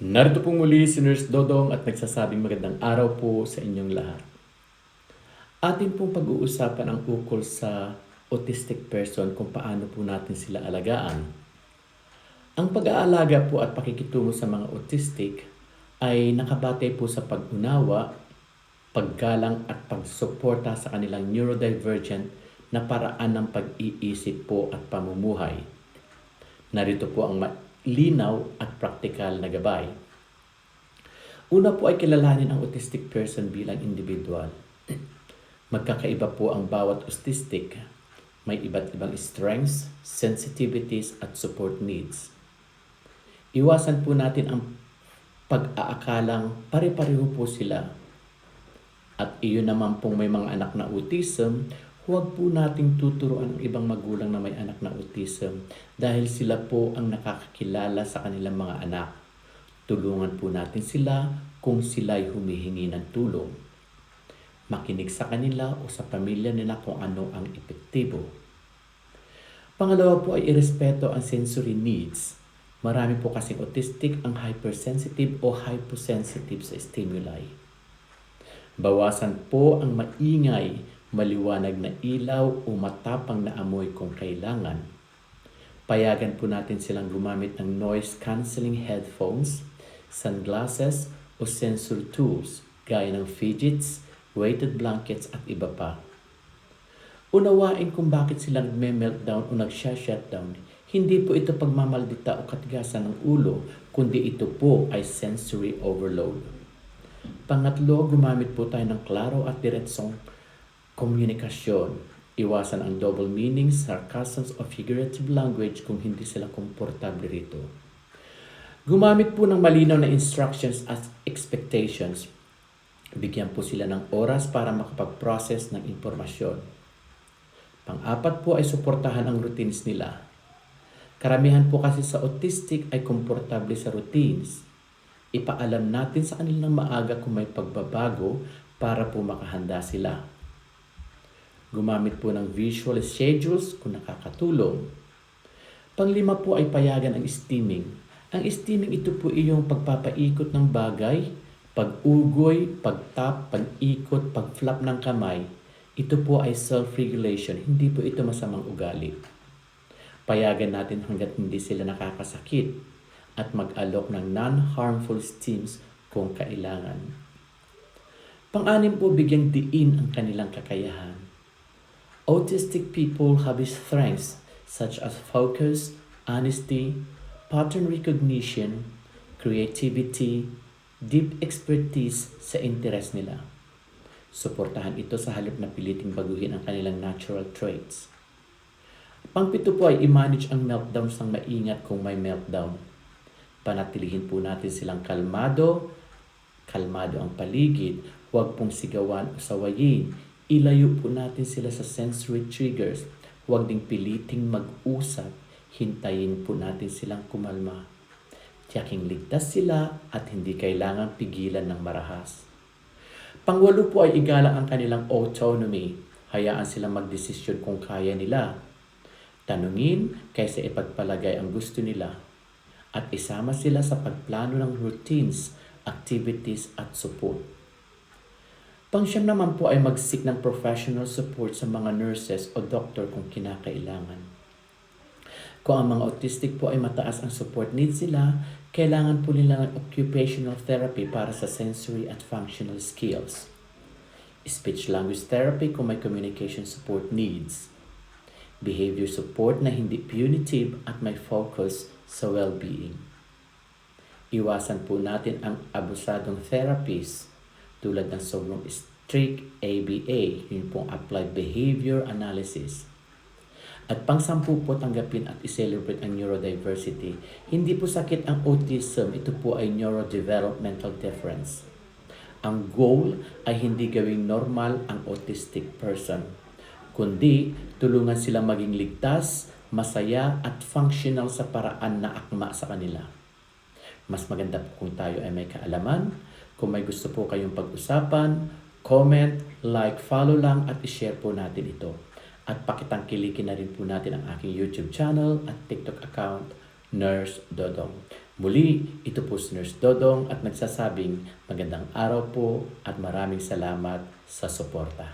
Narito pong muli si Nurse Dodong at nagsasabing magandang araw po sa inyong lahat. Atin pong pag-uusapan ang ukol sa autistic person kung paano po natin sila alagaan. Ang pag-aalaga po at pakikitungo sa mga autistic ay nakabatay po sa pag-unawa, paggalang at pagsuporta sa kanilang neurodivergent na paraan ng pag-iisip po at pamumuhay. Narito po ang linaw at praktikal na gabay. Una po ay kilalanin ang autistic person bilang individual. Magkakaiba po ang bawat autistic. May iba't ibang strengths, sensitivities at support needs. Iwasan po natin ang pag-aakalang pare-pareho po sila. At iyon naman pong may mga anak na autism, huwag po nating tuturuan ang ibang magulang na may anak na autism dahil sila po ang nakakakilala sa kanilang mga anak. Tulungan po natin sila kung sila'y humihingi ng tulong. Makinig sa kanila o sa pamilya nila kung ano ang epektibo. Pangalawa po ay irespeto ang sensory needs. Marami po kasing autistic ang hypersensitive o hyposensitive sa stimuli. Bawasan po ang maingay, maliwanag na ilaw o matapang na amoy kung kailangan. Payagan po natin silang gumamit ng noise-canceling headphones, sunglasses o sensory tools gaya ng fidgets, weighted blankets at iba pa. Unawain kung bakit sila nagme-meltdown o nag-shutdown. Hindi po ito pagmamaldita o katigasan ng ulo, kundi ito po ay sensory overload. Pangatlo, gumamit po tayo ng klaro at diretsong komunikasyon. Iwasan ang double meanings, sarcasms o figurative language kung hindi sila komportable rito. Gumamit po ng malinaw na instructions at expectations. Bigyan po sila ng oras para makapag-process ng impormasyon. Pang-apat po ay suportahan ang routines nila. Karamihan po kasi sa autistic ay komportable sa routines. Ipaalam natin sa kanila ng maaga kung may pagbabago para po makahanda sila. Gumamit po ng visual schedules kung nakakatulong. Panglima po ay payagan ang steaming. Ang steaming ito po iyong pagpapaikot ng bagay, pag-ugoy, pag-tap, pag-ikot, pag-flap ng kamay. Ito po ay self-regulation, hindi po ito masamang ugali. Payagan natin hanggat hindi sila nakakasakit at mag-alok ng non-harmful steams kung kailangan. Pang-anim po, bigyang diin ang kanilang kakayahan. Autistic people have strengths such as focus, honesty, pattern recognition, creativity, deep expertise sa interest nila. Suportahan ito sa halip na piliting baguhin ang kanilang natural traits. Pangpito po ay i-manage ang meltdowns ng maingat kung may meltdown. Panatilihin po natin silang kalmado ang paligid, huwag pong sigawan o sawayin. Ilayo po natin sila sa sensory triggers, huwag ding piliting mag-usap, hintayin po natin silang kumalma. Tiyaking ligtas sila at hindi kailangang pigilan ng marahas. Pangwalo po ay igalang ang kanilang autonomy, hayaan silang magdesisyon kung kaya nila. Tanungin kaysa ipagpalagay ang gusto nila at isama sila sa pagplano ng routines, activities at support. Pangsyam naman po ay mag-seek ng professional support sa mga nurses o doctor kung kinakailangan. Kung ang mga autistic po ay mataas ang support needs sila, kailangan po nila ng occupational therapy para sa sensory at functional skills. Speech language therapy kung may communication support needs. Behavior support na hindi punitive at may focus sa well-being. Iwasan po natin ang abusadong therapies tulad ng sobrang strict ABA, yun pong Applied Behavior Analysis. At pang-10 po, tanggapin at i-celebrate ang neurodiversity. Hindi po sakit ang autism, ito po ay neurodevelopmental difference. Ang goal ay hindi gawing normal ang autistic person, kundi tulungan sila maging ligtas, masaya at functional sa paraan na akma sa kanila. Mas maganda po kung tayo ay may kaalaman. Kung may gusto po kayong pag-usapan, comment, like, follow lang at i-share po natin ito. At pakitangkilikin na rin po natin ang aking YouTube channel at TikTok account, Nurse Dodong. Muli, ito po si Nurse Dodong at nagsasabing magandang araw po at maraming salamat sa suporta.